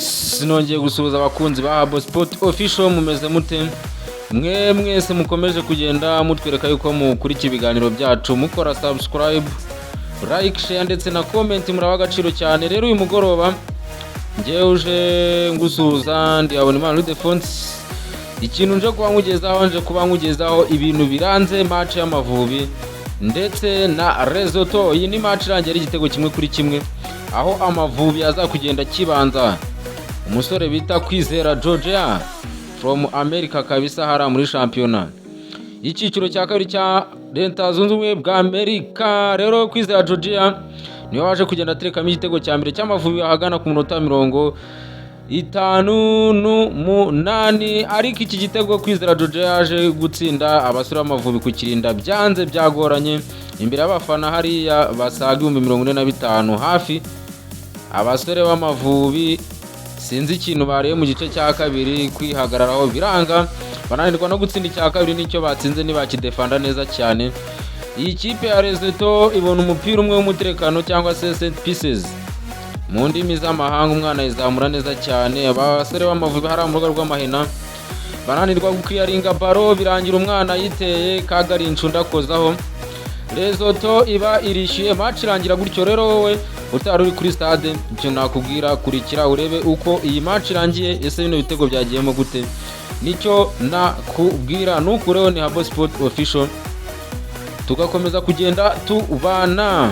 sinongeye gusuhuza abakunzi ba Habo Sport Official, mumeze mute? Mwese mukomeje kugenda mutwereka yuko mukurikira ibiganiro byacu, mukora subscribe, like, share ndetse na comment, muraba agaciro cyane. Rero uyu mugoroba ngiye uje ngusuhuza, ndi abona Imana Ludefonse. Ikintu nje kuba nkugezaho ibintu biranze match y'amavubi ndetse na Lesotho. Iyi ni match irangira igitego kimwe kuri kimwe, aho amavubi aza kugenda kibanza umusore bita Kwizera Georgia from America kabisa, hara muri shampiyona icyiciro cya kabiri cya Leta Zunze Ubumwe bwa Amerika. Rero Kwizera Georgia niwe waje kugenda aterekamo igitego cya mbere cy'amavubi ahagana ku minota 58, ariko iki gitego Kwizera Georgia yaje gutsinda abasore b'amavubi kukirinda byanze byagoranye imbere y'abafana hariya basaga 45,000 hafi. Abasore b'amavubi sinzi ikintu bariye mu gice cya kabiri, kwihagararaho biranga, bananirwa no gutsinda icya kabiri. Nicyo batsinze ntibakidefanda neza cyane. Iyi kipe ya Lesotho ibona umupira umwe w'umutekano cyangwa se set pieces mu ndimi z'amahanga, umwana izamura neza cyane. Abasore b'amavubi hari mu rugo rw'amahina bananirwa gukiyaringa baro, birangira umwana yiteye kagari incundakozaho. Lesotho iba irishyuye, match irangira gutyo. Rero wowe utari uri kuri stade, icyo nakubwira kurikira urebe uko iyi match irangiye, ese bino bitego byagiyemo gute. Nicyo nakubwira, nukureho ni Habo Sport Official, tugakomeza kugenda tubana.